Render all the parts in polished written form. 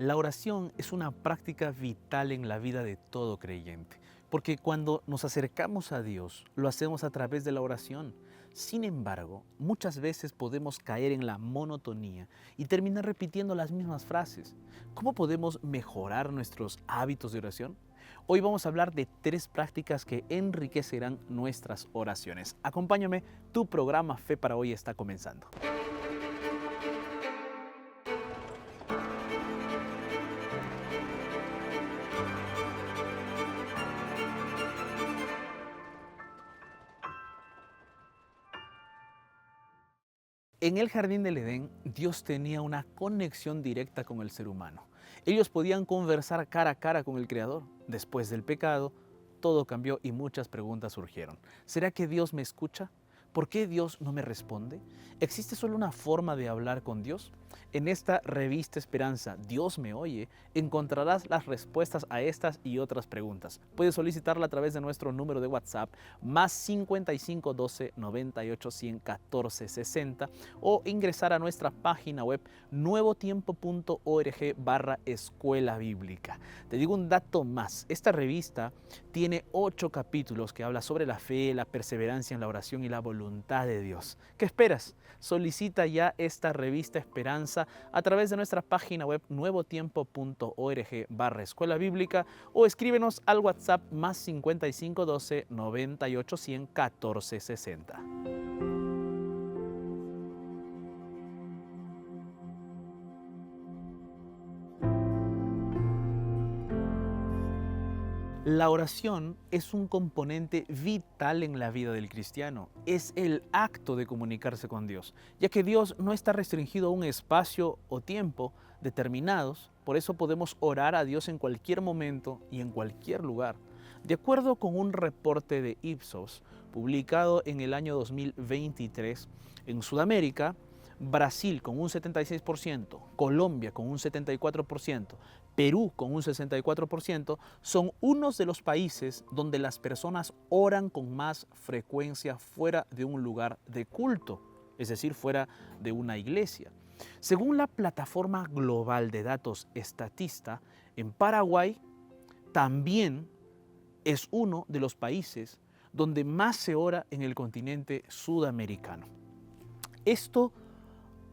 La oración es una práctica vital en la vida de todo creyente, porque cuando nos acercamos a Dios, lo hacemos a través de la oración. Sin embargo, muchas veces podemos caer en la monotonía y terminar repitiendo las mismas frases. ¿Cómo podemos mejorar nuestros hábitos de oración? Hoy vamos a hablar de 3 prácticas que enriquecerán nuestras oraciones. Acompáñame, tu programa Fe para Hoy está comenzando. En el jardín del Edén, Dios tenía una conexión directa con el ser humano. Ellos podían conversar cara a cara con el Creador. Después del pecado, todo cambió y muchas preguntas surgieron. ¿Será que Dios me escucha? ¿Por qué Dios no me responde? ¿Existe solo una forma de hablar con Dios? En esta revista Esperanza, Dios me oye, encontrarás las respuestas a estas y otras preguntas. Puedes solicitarla a través de nuestro número de WhatsApp más 55 12 98 100 14 60 o ingresar a nuestra página web nuevotiempo.org/escuela bíblica. Te digo un dato más, esta revista tiene 8 capítulos que habla sobre la fe, la perseverancia en la oración y la voluntad de Dios. ¿Qué esperas? Solicita ya esta revista Esperanza a través de nuestra página web nuevotiempo.org/escuela bíblica o escríbenos al WhatsApp más 55 12 98 100 14 60. La oración es un componente vital en la vida del cristiano. Es el acto de comunicarse con Dios, ya que Dios no está restringido a un espacio o tiempo determinados. Por eso podemos orar a Dios en cualquier momento y en cualquier lugar. De acuerdo con un reporte de Ipsos, publicado en el año 2023, en Sudamérica, Brasil con un 76%, Colombia con un 74%, Perú con un 64%, son unos de los países donde las personas oran con más frecuencia fuera de un lugar de culto, es decir, fuera de una iglesia. Según la plataforma global de datos Statista, en Paraguay también es uno de los países donde más se ora en el continente sudamericano. Esto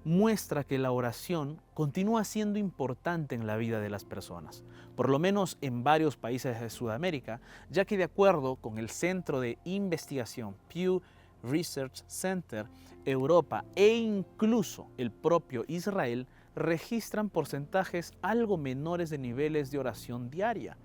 muestra que la oración continúa siendo importante en la vida de las personas, por lo menos en varios países de Sudamérica, ya que de acuerdo con el Centro de Investigación Pew Research Center, Europa e incluso el propio Israel registran porcentajes algo menores de niveles de oración diaria.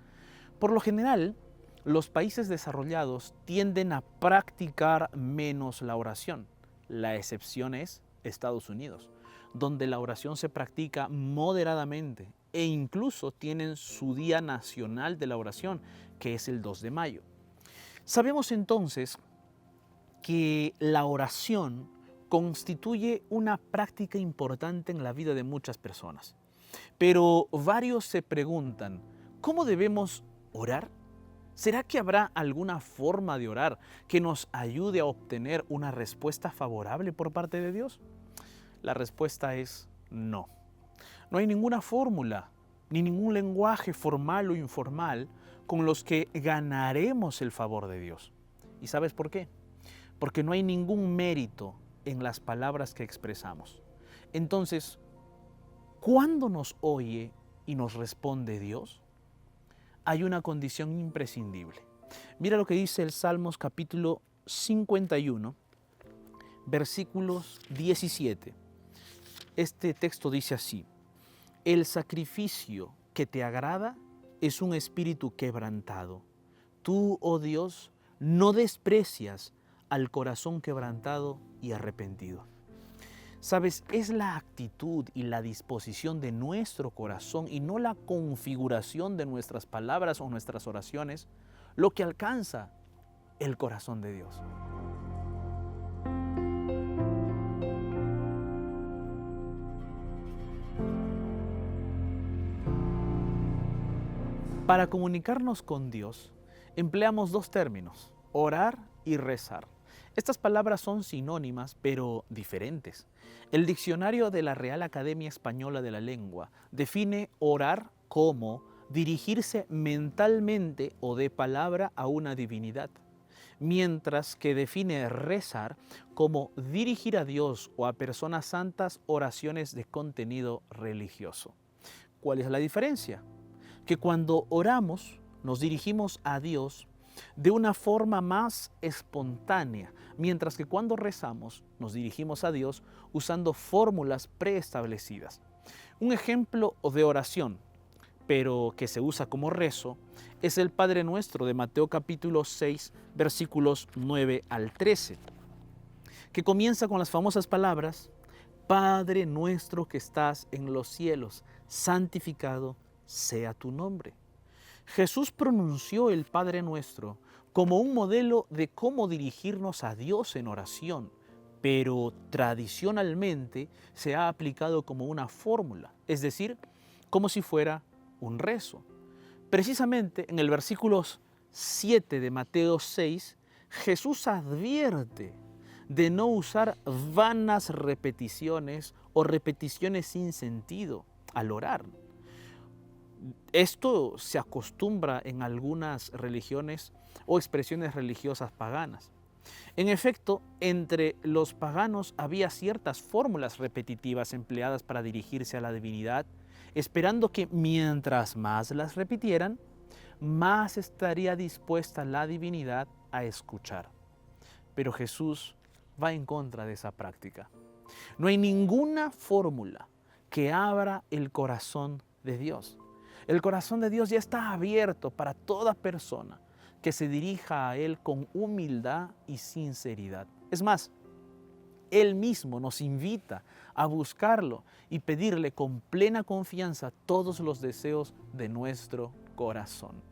Por lo general, los países desarrollados tienden a practicar menos la oración. La excepción es Estados Unidos, donde la oración se practica moderadamente e incluso tienen su Día Nacional de la Oración, que es el 2 de mayo. Sabemos entonces que la oración constituye una práctica importante en la vida de muchas personas. Pero varios se preguntan, ¿cómo debemos orar? ¿Será que habrá alguna forma de orar que nos ayude a obtener una respuesta favorable por parte de Dios? La respuesta es no. No hay ninguna fórmula, ni ningún lenguaje formal o informal con los que ganaremos el favor de Dios. ¿Y sabes por qué? Porque no hay ningún mérito en las palabras que expresamos. Entonces, ¿cuándo nos oye y nos responde Dios? Hay una condición imprescindible. Mira lo que dice el Salmos capítulo 51, versículos 17. Este texto dice así: el sacrificio que te agrada es un espíritu quebrantado. Tú, oh Dios, no desprecias al corazón quebrantado y arrepentido. Sabes, es la actitud y la disposición de nuestro corazón y no la configuración de nuestras palabras o nuestras oraciones lo que alcanza el corazón de Dios. Para comunicarnos con Dios, empleamos 2 términos, orar y rezar. Estas palabras son sinónimas, pero diferentes. El diccionario de la Real Academia Española de la Lengua define orar como dirigirse mentalmente o de palabra a una divinidad, mientras que define rezar como dirigir a Dios o a personas santas oraciones de contenido religioso. ¿Cuál es la diferencia? Que cuando oramos nos dirigimos a Dios de una forma más espontánea, mientras que cuando rezamos nos dirigimos a Dios usando fórmulas preestablecidas. Un ejemplo de oración, pero que se usa como rezo, es el Padre Nuestro de Mateo capítulo 6, versículos 9 al 13, que comienza con las famosas palabras: Padre nuestro que estás en los cielos, santificado sea tu nombre. Jesús pronunció el Padre Nuestro como un modelo de cómo dirigirnos a Dios en oración, pero tradicionalmente se ha aplicado como una fórmula, es decir, como si fuera un rezo. Precisamente en el versículo 7 de Mateo 6, Jesús advierte de no usar vanas repeticiones o repeticiones sin sentido al orar. Esto se acostumbra en algunas religiones o expresiones religiosas paganas. En efecto, entre los paganos había ciertas fórmulas repetitivas empleadas para dirigirse a la divinidad, esperando que mientras más las repitieran, más estaría dispuesta la divinidad a escuchar. Pero Jesús va en contra de esa práctica. No hay ninguna fórmula que abra el corazón de Dios. El corazón de Dios ya está abierto para toda persona que se dirija a Él con humildad y sinceridad. Es más, Él mismo nos invita a buscarlo y pedirle con plena confianza todos los deseos de nuestro corazón.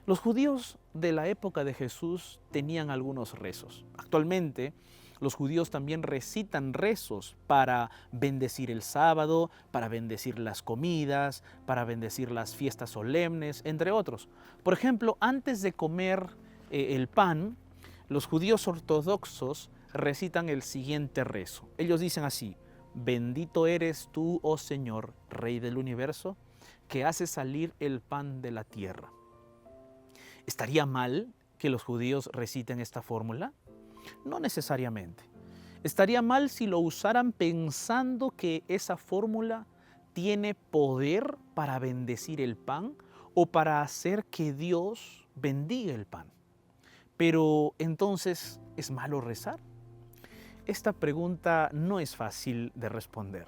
Los judíos de la época de Jesús tenían algunos rezos. Actualmente, los judíos también recitan rezos para bendecir el sábado, para bendecir las comidas, para bendecir las fiestas solemnes, entre otros. Por ejemplo, antes de comer el pan, los judíos ortodoxos recitan el siguiente rezo. Ellos dicen así: bendito eres tú, oh Señor, Rey del universo, que haces salir el pan de la tierra. ¿Estaría mal que los judíos reciten esta fórmula? No necesariamente. Estaría mal si lo usaran pensando que esa fórmula tiene poder para bendecir el pan o para hacer que Dios bendiga el pan. Pero entonces, ¿es malo rezar? Esta pregunta no es fácil de responder.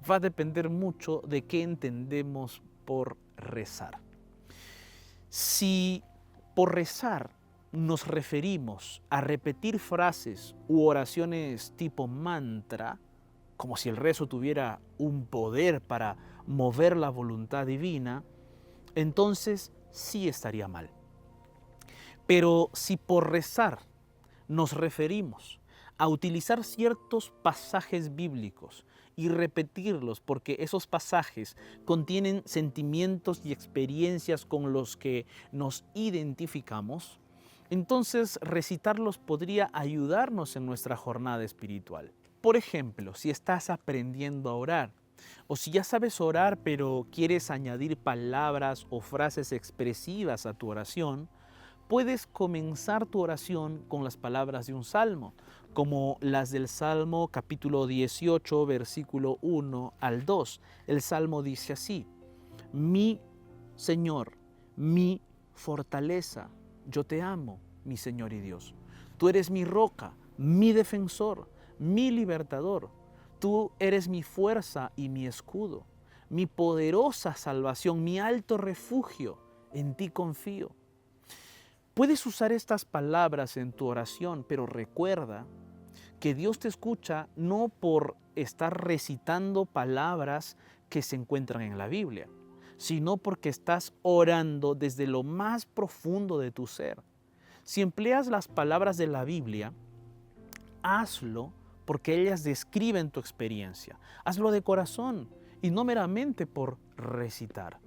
Va a depender mucho de qué entendemos por rezar. Si por rezar nos referimos a repetir frases u oraciones tipo mantra, como si el rezo tuviera un poder para mover la voluntad divina, entonces sí estaría mal. Pero si por rezar nos referimos a utilizar ciertos pasajes bíblicos y repetirlos porque esos pasajes contienen sentimientos y experiencias con los que nos identificamos, entonces recitarlos podría ayudarnos en nuestra jornada espiritual. Por ejemplo, si estás aprendiendo a orar, o si ya sabes orar pero quieres añadir palabras o frases expresivas a tu oración, puedes comenzar tu oración con las palabras de un salmo, como las del Salmo capítulo 18, versículo 1 al 2. El Salmo dice así: mi Señor, mi fortaleza, yo te amo, mi Señor y Dios. Tú eres mi roca, mi defensor, mi libertador. Tú eres mi fuerza y mi escudo, mi poderosa salvación, mi alto refugio. En ti confío. Puedes usar estas palabras en tu oración, pero recuerda que Dios te escucha no por estar recitando palabras que se encuentran en la Biblia, sino porque estás orando desde lo más profundo de tu ser. Si empleas las palabras de la Biblia, hazlo porque ellas describen tu experiencia. Hazlo de corazón y no meramente por recitar.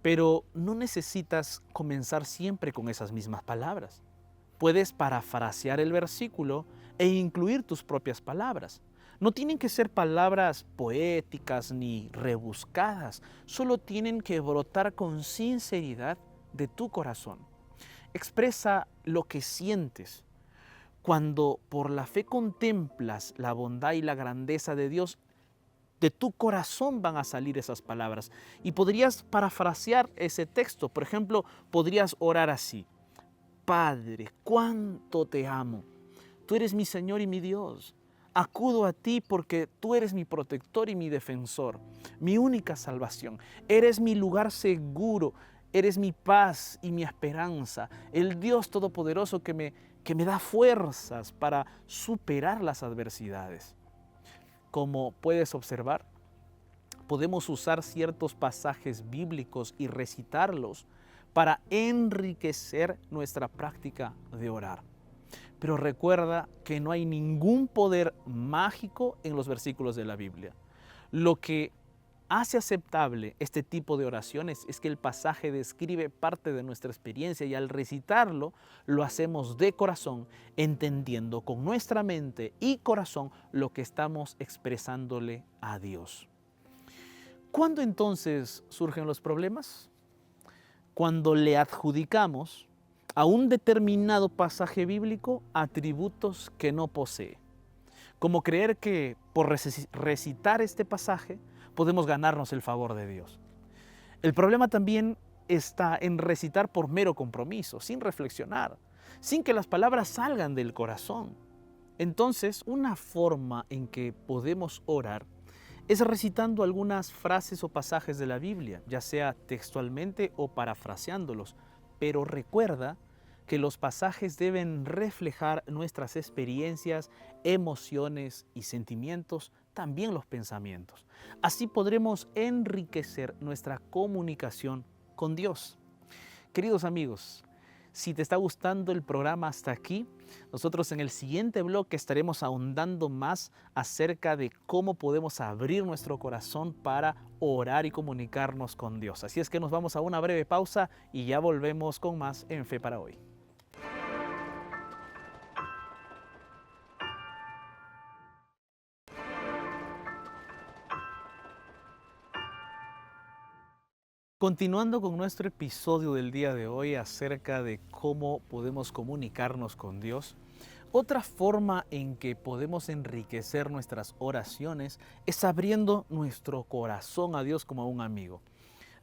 Pero no necesitas comenzar siempre con esas mismas palabras. Puedes parafrasear el versículo e incluir tus propias palabras. No tienen que ser palabras poéticas ni rebuscadas, solo tienen que brotar con sinceridad de tu corazón. Expresa lo que sientes. Cuando por la fe contemplas la bondad y la grandeza de Dios, de tu corazón van a salir esas palabras. Y podrías parafrasear ese texto. Por ejemplo, podrías orar así: Padre, cuánto te amo. Tú eres mi Señor y mi Dios. Acudo a ti porque tú eres mi protector y mi defensor, mi única salvación. Eres mi lugar seguro, eres mi paz y mi esperanza, el Dios todopoderoso que me da fuerzas para superar las adversidades. Como puedes observar, podemos usar ciertos pasajes bíblicos y recitarlos para enriquecer nuestra práctica de orar. Pero recuerda que no hay ningún poder mágico en los versículos de la Biblia. Lo que hace aceptable este tipo de oraciones es que el pasaje describe parte de nuestra experiencia y al recitarlo lo hacemos de corazón, entendiendo con nuestra mente y corazón lo que estamos expresándole a Dios. ¿Cuándo entonces surgen los problemas? Cuando le adjudicamos a un determinado pasaje bíblico atributos que no posee. Como creer que por recitar este pasaje podemos ganarnos el favor de Dios. El problema también está en recitar por mero compromiso, sin reflexionar, sin que las palabras salgan del corazón. Entonces, una forma en que podemos orar es recitando algunas frases o pasajes de la Biblia, ya sea textualmente o parafraseándolos. Pero recuerda que los pasajes deben reflejar nuestras experiencias, emociones y sentimientos, también los pensamientos. Así podremos enriquecer nuestra comunicación con Dios. Queridos amigos, si te está gustando el programa hasta aquí, nosotros en el siguiente bloque estaremos ahondando más acerca de cómo podemos abrir nuestro corazón para orar y comunicarnos con Dios. Así es que nos vamos a una breve pausa y ya volvemos con más en Fe para Hoy. Continuando con nuestro episodio del día de hoy acerca de cómo podemos comunicarnos con Dios, otra forma en que podemos enriquecer nuestras oraciones es abriendo nuestro corazón a Dios como a un amigo.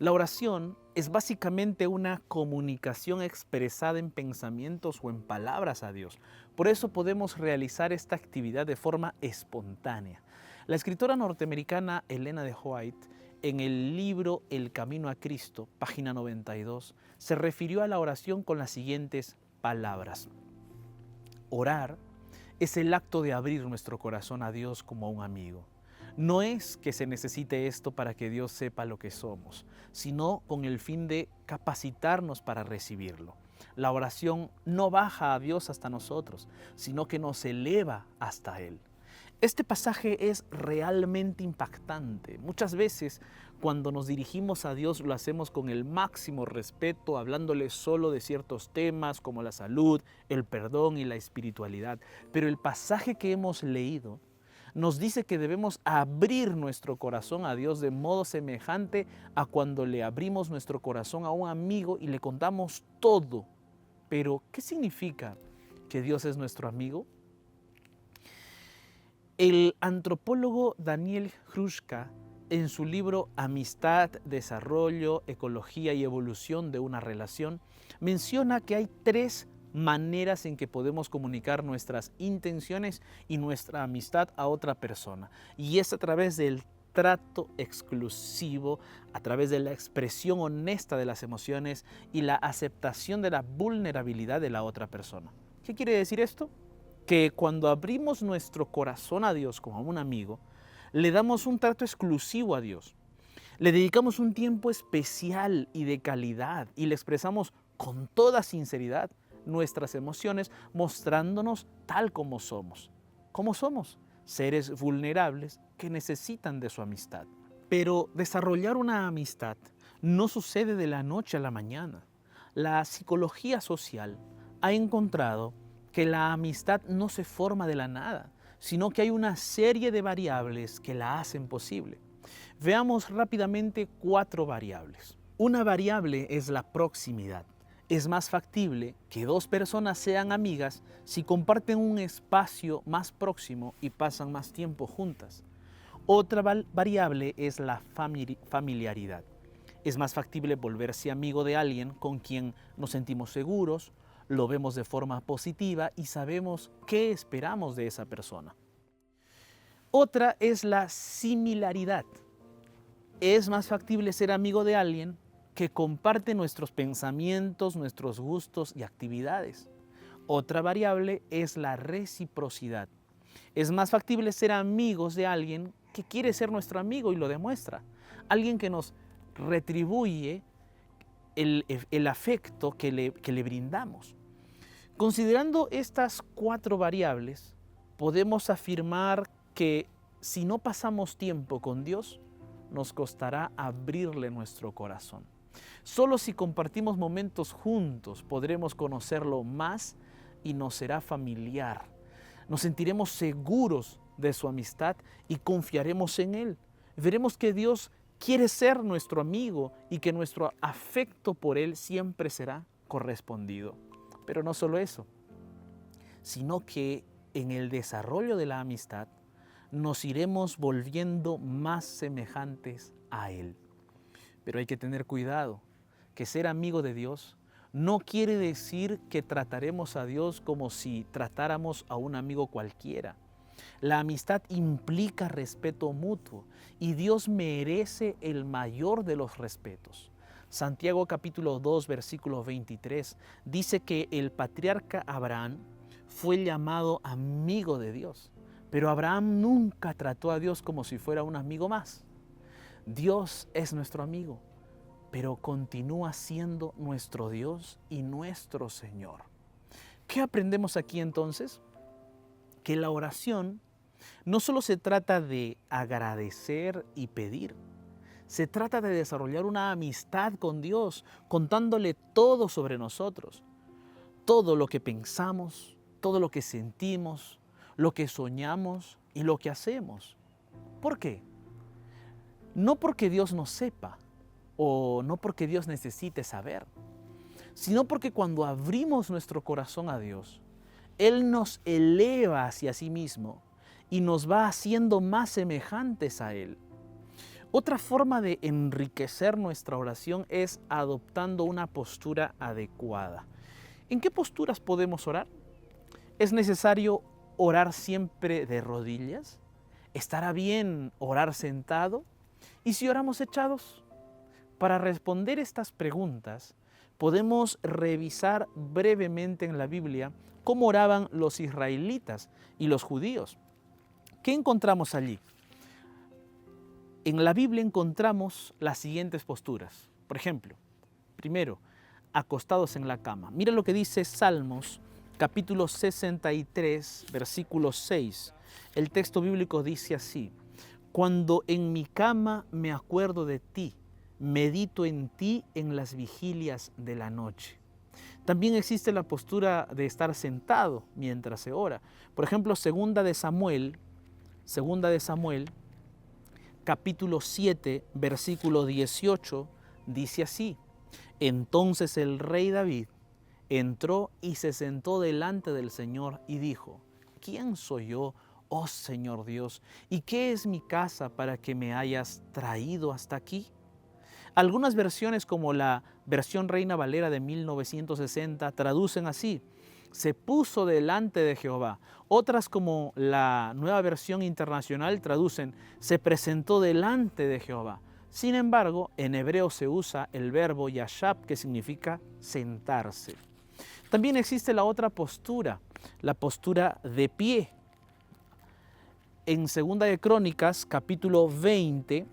La oración es básicamente una comunicación expresada en pensamientos o en palabras a Dios. Por eso podemos realizar esta actividad de forma espontánea. La escritora norteamericana Elena de White, en el libro El Camino a Cristo, página 92, se refirió a la oración con las siguientes palabras: orar es el acto de abrir nuestro corazón a Dios como a un amigo. No es que se necesite esto para que Dios sepa lo que somos, sino con el fin de capacitarnos para recibirlo. La oración no baja a Dios hasta nosotros, sino que nos eleva hasta Él. Este pasaje es realmente impactante. Muchas veces cuando nos dirigimos a Dios lo hacemos con el máximo respeto, hablándole solo de ciertos temas como la salud, el perdón y la espiritualidad. Pero el pasaje que hemos leído nos dice que debemos abrir nuestro corazón a Dios de modo semejante a cuando le abrimos nuestro corazón a un amigo y le contamos todo. Pero, ¿qué significa que Dios es nuestro amigo? El antropólogo Daniel Hruska, en su libro Amistad, Desarrollo, Ecología y Evolución de una Relación, menciona que hay 3 maneras en que podemos comunicar nuestras intenciones y nuestra amistad a otra persona. Y es a través del trato exclusivo, a través de la expresión honesta de las emociones y la aceptación de la vulnerabilidad de la otra persona. ¿Qué quiere decir esto? Que cuando abrimos nuestro corazón a Dios como a un amigo, le damos un trato exclusivo a Dios. Le dedicamos un tiempo especial y de calidad y le expresamos con toda sinceridad nuestras emociones, mostrándonos tal como somos. ¿Cómo somos? Seres vulnerables que necesitan de su amistad. Pero desarrollar una amistad no sucede de la noche a la mañana. La psicología social ha encontrado que la amistad no se forma de la nada, sino que hay una serie de variables que la hacen posible. Veamos rápidamente 4 variables. Una variable es la proximidad. Es más factible que 2 personas sean amigas si comparten un espacio más próximo y pasan más tiempo juntas. Otra variable es la familiaridad. Es más factible volverse amigo de alguien con quien nos sentimos seguros, lo vemos de forma positiva y sabemos qué esperamos de esa persona. Otra es la similaridad. Es más factible ser amigo de alguien que comparte nuestros pensamientos, nuestros gustos y actividades. Otra variable es la reciprocidad. Es más factible ser amigos de alguien que quiere ser nuestro amigo y lo demuestra. Alguien que nos retribuye el afecto que le brindamos. Considerando estas 4 variables, podemos afirmar que si no pasamos tiempo con Dios, nos costará abrirle nuestro corazón. Solo si compartimos momentos juntos podremos conocerlo más y nos será familiar. Nos sentiremos seguros de su amistad y confiaremos en Él. Veremos que Dios quiere ser nuestro amigo y que nuestro afecto por Él siempre será correspondido. Pero no solo eso, sino que en el desarrollo de la amistad nos iremos volviendo más semejantes a Él. Pero hay que tener cuidado, que ser amigo de Dios no quiere decir que trataremos a Dios como si tratáramos a un amigo cualquiera. La amistad implica respeto mutuo y Dios merece el mayor de los respetos. Santiago capítulo 2, versículo 23 dice que el patriarca Abraham fue llamado amigo de Dios, pero Abraham nunca trató a Dios como si fuera un amigo más. Dios es nuestro amigo, pero continúa siendo nuestro Dios y nuestro Señor. ¿Qué aprendemos aquí entonces? Que la oración no solo se trata de agradecer y pedir, se trata de desarrollar una amistad con Dios, contándole todo sobre nosotros, todo lo que pensamos, todo lo que sentimos, lo que soñamos y lo que hacemos. ¿Por qué? No porque Dios no sepa o no porque Dios necesite saber, sino porque cuando abrimos nuestro corazón a Dios, Él nos eleva hacia sí mismo y nos va haciendo más semejantes a Él. Otra forma de enriquecer nuestra oración es adoptando una postura adecuada. ¿En qué posturas podemos orar? ¿Es necesario orar siempre de rodillas? ¿Estará bien orar sentado? ¿Y si oramos echados? Para responder estas preguntas, podemos revisar brevemente en la Biblia cómo oraban los israelitas y los judíos. ¿Qué encontramos allí? En la Biblia encontramos las siguientes posturas. Por ejemplo, primero, acostados en la cama. Mira lo que dice Salmos, capítulo 63, versículo 6. El texto bíblico dice así: cuando en mi cama me acuerdo de ti, medito en ti en las vigilias de la noche. También existe la postura de estar sentado mientras se ora. Por ejemplo, segunda de Samuel, capítulo 7, versículo 18, dice así: entonces el rey David entró y se sentó delante del Señor y dijo: ¿quién soy yo, oh Señor Dios? ¿Y qué es mi casa para que me hayas traído hasta aquí? Algunas versiones, como la versión Reina Valera de 1960, traducen así: se puso delante de Jehová. Otras, como la Nueva Versión Internacional, traducen: se presentó delante de Jehová. Sin embargo, en hebreo se usa el verbo yashab, que significa sentarse. También existe la otra postura, la postura de pie. En Segunda de Crónicas, capítulo 20,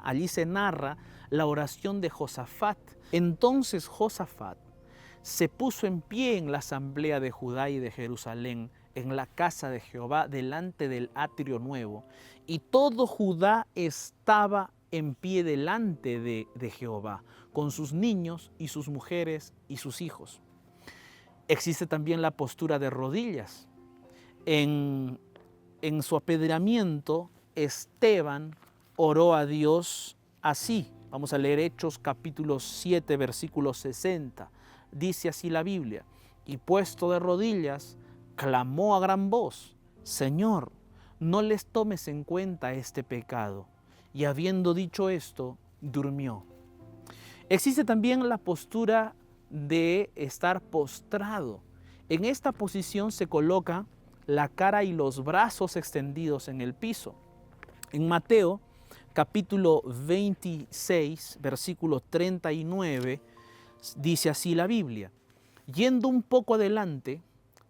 allí se narra la oración de Josafat. Entonces Josafat se puso en pie en la asamblea de Judá y de Jerusalén, en la casa de Jehová, delante del atrio nuevo, y todo Judá estaba en pie delante de Jehová, con sus niños y sus mujeres y sus hijos. Existe también la postura de rodillas. En su apedreamiento, Esteban oró a Dios así. Vamos a leer Hechos capítulo 7, versículo 60. Dice así la Biblia: y puesto de rodillas, clamó a gran voz: Señor, no les tomes en cuenta este pecado. Y habiendo dicho esto, durmió. Existe también la postura de estar postrado. En esta posición se coloca la cara y los brazos extendidos en el piso. En Mateo capítulo 26, versículo 39, dice así la Biblia: yendo un poco adelante,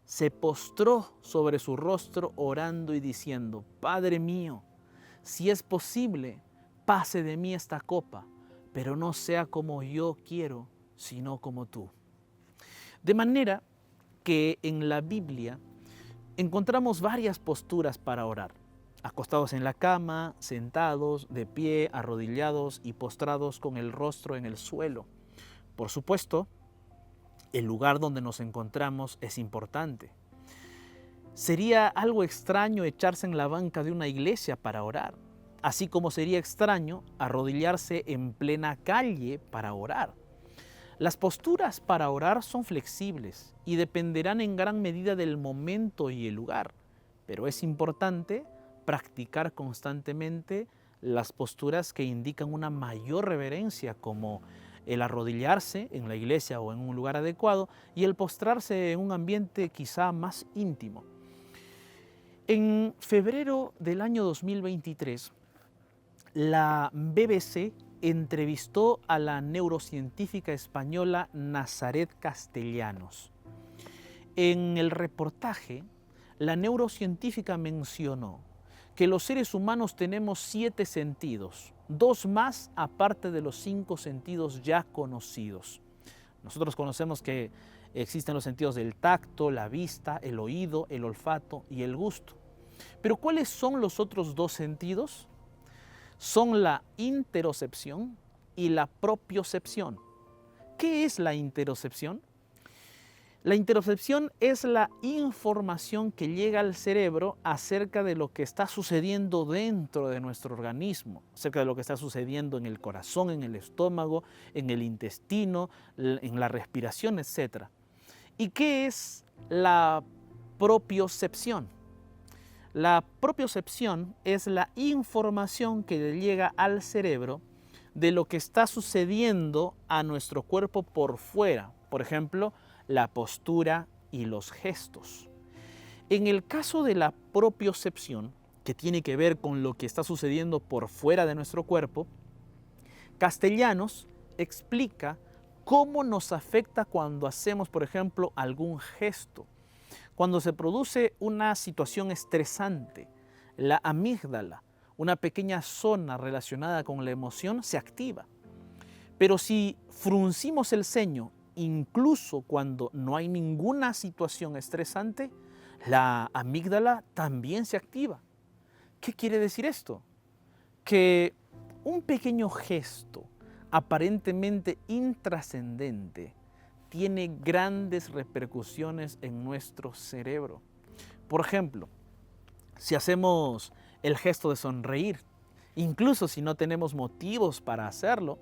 se postró sobre su rostro orando y diciendo: Padre mío, si es posible, pase de mí esta copa, pero no sea como yo quiero, sino como tú. De manera que en la Biblia encontramos varias posturas para orar: acostados en la cama, sentados, de pie, arrodillados y postrados con el rostro en el suelo. Por supuesto, el lugar donde nos encontramos es importante. Sería algo extraño echarse en la banca de una iglesia para orar, así como sería extraño arrodillarse en plena calle para orar. Las posturas para orar son flexibles y dependerán en gran medida del momento y el lugar, pero es importante practicar constantemente las posturas que indican una mayor reverencia, como el arrodillarse en la iglesia o en un lugar adecuado y el postrarse en un ambiente quizá más íntimo. En febrero del año 2023, la BBC entrevistó a la neurocientífica española Nazaret Castellanos. En el reportaje, la neurocientífica mencionó que los seres humanos tenemos 7 sentidos, 2 más aparte de los 5 sentidos ya conocidos. Nosotros conocemos que existen los sentidos del tacto, la vista, el oído, el olfato y el gusto. Pero ¿cuáles son los otros 2 sentidos? Son la interocepción y la propiocepción. ¿Qué es la interocepción? La interocepción es la información que llega al cerebro acerca de lo que está sucediendo dentro de nuestro organismo, acerca de lo que está sucediendo en el corazón, en el estómago, en el intestino, en la respiración, etc. ¿Y qué es la propiocepción? La propiocepción es la información que le llega al cerebro de lo que está sucediendo a nuestro cuerpo por fuera. Por ejemplo, la postura y los gestos. En el caso de la propiocepción, que tiene que ver con lo que está sucediendo por fuera de nuestro cuerpo, Castellanos explica cómo nos afecta cuando hacemos, por ejemplo, algún gesto. Cuando se produce una situación estresante, la amígdala, una pequeña zona relacionada con la emoción, se activa. Pero si fruncimos el ceño, incluso cuando no hay ninguna situación estresante, la amígdala también se activa. ¿Qué quiere decir esto? Que un pequeño gesto aparentemente intrascendente tiene grandes repercusiones en nuestro cerebro. Por ejemplo, si hacemos el gesto de sonreír, incluso si no tenemos motivos para hacerlo,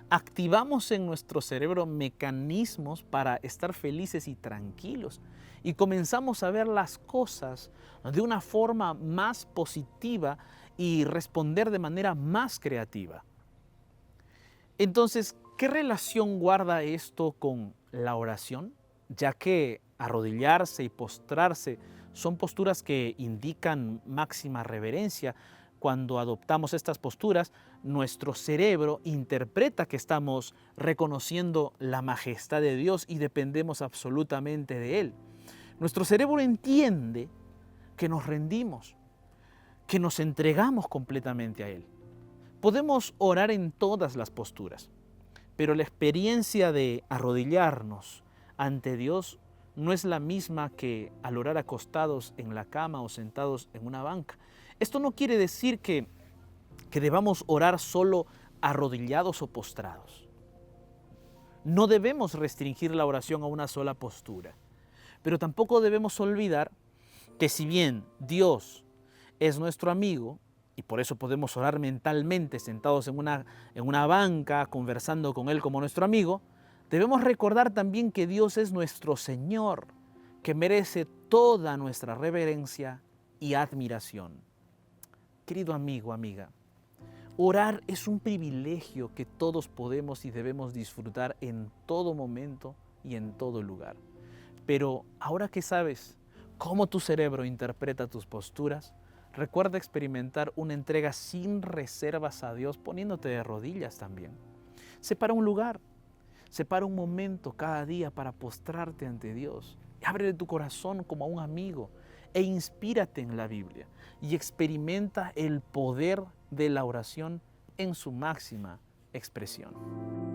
activamos en nuestro cerebro mecanismos para estar felices y tranquilos y comenzamos a ver las cosas de una forma más positiva y responder de manera más creativa. Entonces, ¿qué relación guarda esto con la oración? Ya que arrodillarse y postrarse son posturas que indican máxima reverencia. Cuando adoptamos estas posturas, nuestro cerebro interpreta que estamos reconociendo la majestad de Dios y dependemos absolutamente de Él. Nuestro cerebro entiende que nos rendimos, que nos entregamos completamente a Él. Podemos orar en todas las posturas, pero la experiencia de arrodillarnos ante Dios no es la misma que al orar acostados en la cama o sentados en una banca. Esto no quiere decir que que debamos orar solo arrodillados o postrados. No debemos restringir la oración a una sola postura, pero tampoco debemos olvidar que si bien Dios es nuestro amigo, y por eso podemos orar mentalmente sentados en una banca, conversando con Él como nuestro amigo, debemos recordar también que Dios es nuestro Señor, que merece toda nuestra reverencia y admiración. Querido amigo, amiga, orar es un privilegio que todos podemos y debemos disfrutar en todo momento y en todo lugar. Pero ahora que sabes cómo tu cerebro interpreta tus posturas, recuerda experimentar una entrega sin reservas a Dios poniéndote de rodillas también. Separa un lugar, separa un momento cada día para postrarte ante Dios. Ábrele tu corazón como a un amigo e inspírate en la Biblia y experimenta el poder de la oración en su máxima expresión.